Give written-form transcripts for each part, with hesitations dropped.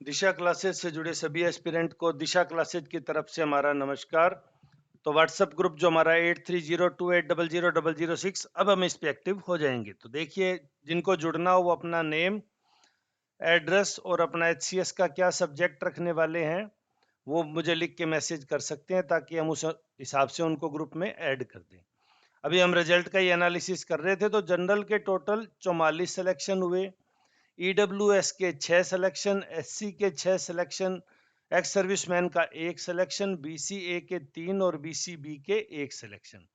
दिशा classes से जुड़े सभी एस्पिरेंट को दिशा क्लासेस की तरफ से हमारा नमस्कार। तो व्हाट्सएप ग्रुप जो हमारा 8302800006, अब हम इस पे एक्टिव हो जाएंगे। तो देखिए, जिनको जुड़ना हो वो अपना नेम, एड्रेस और अपना एचसीएस का क्या सब्जेक्ट रखने वाले हैं वो मुझे लिख के मैसेज कर सकते हैं, ताकि हम उस हिसाब से उनको ग्रुप में ऐड कर दें। अभी हम रिजल्ट का ही एनालिसिस कर रहे थे। तो जनरल के टोटल 44 सिलेक्शन हुए, ईडब्ल्यूएस के 6 सिलेक्शन, एससी के 6 सिलेक्शन, एक्स सर्विसमैन का 1 सिलेक्शन, बीसीए के 3 और बीसीबी के 1 सिलेक्शन।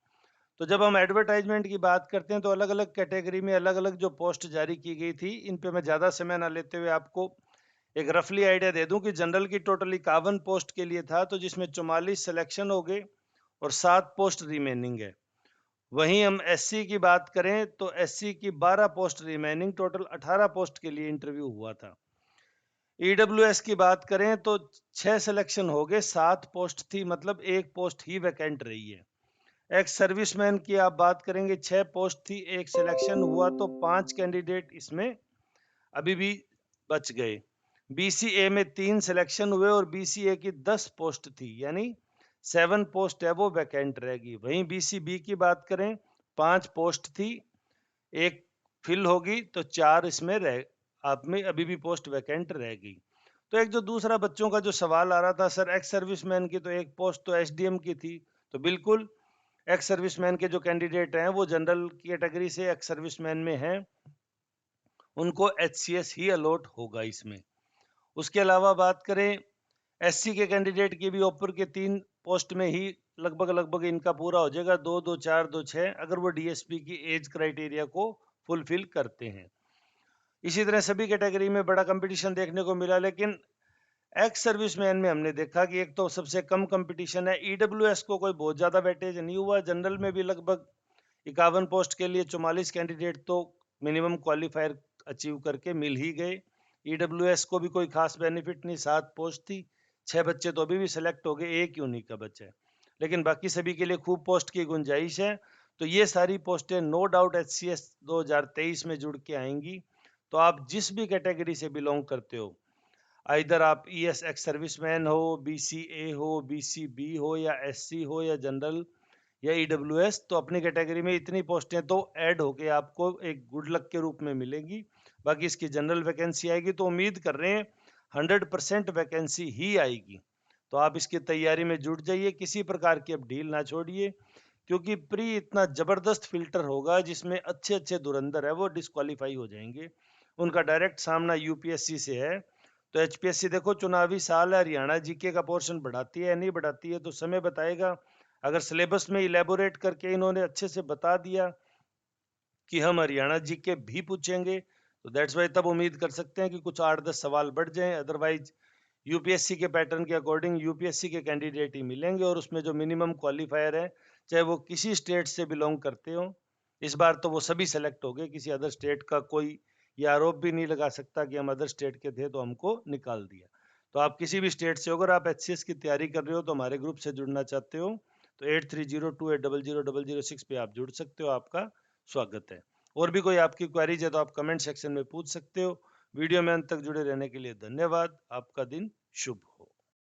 तो जब हम एडवर्टाइजमेंट की बात करते हैं तो अलग अलग कैटेगरी में अलग अलग जो पोस्ट जारी की गई थी, इन पे मैं ज़्यादा समय ना लेते हुए आपको एक रफली आइडिया दे दूं कि जनरल की टोटल 51 पोस्ट के लिए था, तो जिसमें 44 सिलेक्शन हो गए और 7 पोस्ट रिमेनिंग है। वहीं हम एससी की बात करें तो एससी की 12 पोस्ट रिमेनिंग, टोटल 18 पोस्ट के लिए इंटरव्यू हुआ था। ईडब्ल्यूएस की बात करें तो 6 सिलेक्शन हो गए, 7 पोस्ट थी, मतलब एक पोस्ट ही वैकेंट रही है। एक्स सर्विसमैन की आप बात करेंगे, 6 पोस्ट थी, एक सिलेक्शन हुआ, तो 5 कैंडिडेट इसमें अभी भी बच गए। बीसीए में 3 सिलेक्शन हुए और बीसीए की 10 पोस्ट थी, यानी 7 पोस्ट है वो वैकेंट रहेगी। वहीं बीसीबी की बात करें, 5 पोस्ट थी, एक फिल होगी, तो 4 इसमें रह आप में अभी भी पोस्ट वैकेंट रहेगी। तो एक जो दूसरा बच्चों का जो सवाल आ रहा था, सर एक्स सर्विसमैन की तो एक पोस्ट तो एसडीएम की थी, तो बिल्कुल एक्स सर्विसमैन के जो कैंडिडेट हैं वो जनरल कैटेगरी से एक्स सर्विसमैन में हैं, उनको एचसीएस ही अलॉट होगा इसमें। उसके अलावा बात करें एससी के कैंडिडेट की भी, ऊपर के 3 पोस्ट में ही लगभग लगभग इनका पूरा हो जाएगा, 2 2 4 2 6, अगर वो डीएसपी की एज क्राइटेरिया को फुलफिल करते हैं। इसी तरह सभी कैटेगरी में बड़ा कंपटीशन देखने को मिला, लेकिन एक्स सर्विसमैन में हमने देखा कि एक तो सबसे कम कंपटीशन है। ईडब्ल्यूएस को कोई बहुत ज्यादा वेटेज नहीं हुआ। जनरल में भी लगभग 51 पोस्ट के लिए 44 कैंडिडेट तो मिनिमम क्वालिफायर अचीव करके मिल ही गए। ईडब्ल्यूएस को भी कोई खास बेनिफिट नहीं, 7 पोस्ट थी, 6 बच्चे तो अभी भी सिलेक्ट हो गए, एक ही उन्हीं का बच्चा है, लेकिन बाकी सभी के लिए खूब पोस्ट की गुंजाइश है। तो ये सारी पोस्टें नो डाउट एचसीएस 2023 में जुड़ के आएंगी। तो आप जिस भी कैटेगरी से बिलोंग करते हो, इधर आप ईएस एक्स सर्विसमैन हो, बीसीए हो, बीसीबी हो, या एससी हो, या जनरल, या ईडब्ल्यूएस, तो अपनी कैटेगरी में इतनी पोस्टें तो ऐड होके आपको एक गुड लक के रूप में मिलेंगी। बाकी इसकी जनरल वैकेंसी आएगी तो उम्मीद कर रहे हैं 100% वैकेंसी ही आएगी। तो आप इसकी तैयारी में जुट जाइए, किसी प्रकार की अब ढील ना छोड़िए, क्योंकि प्री इतना जबरदस्त फिल्टर होगा जिसमें अच्छे अच्छे धुरंधर है वो डिस्क्वालीफाई हो जाएंगे। उनका डायरेक्ट सामना यूपीएससी से है। तो एचपीएससी देखो, चुनावी साल है, हरियाणा जीके का पोर्शन बढ़ाती है या नहीं बढ़ाती है तो समय बताएगा। अगर सिलेबस में इलेबोरेट करके इन्होंने अच्छे से बता दिया कि हम हरियाणा जीके भी पूछेंगे, तो दैट्स वाई तब उम्मीद कर सकते हैं कि कुछ 8-10 सवाल बढ़ जाएं। अदरवाइज यूपीएससी के पैटर्न के अकॉर्डिंग यूपीएससी के कैंडिडेट ही मिलेंगे, और उसमें जो मिनिमम क्वालिफायर है, चाहे वो किसी स्टेट से बिलोंग करते हो, इस बार तो वो सभी सेलेक्ट हो गए। किसी अदर स्टेट का कोई ये आरोप भी नहीं लगा सकता कि हम अदर स्टेट के थे तो हमको निकाल दिया। तो आप किसी भी स्टेट से हो, अगर आप एचसीएस की तैयारी कर रहे हो तो हमारे ग्रुप से जुड़ना चाहते हो तो 8302800006 पे आप जुड़ सकते हो। आपका स्वागत है। और भी कोई आपकी क्वेरीज है तो आप कमेंट सेक्शन में पूछ सकते हो। वीडियो में अंत तक जुड़े रहने के लिए धन्यवाद। आपका दिन शुभ हो।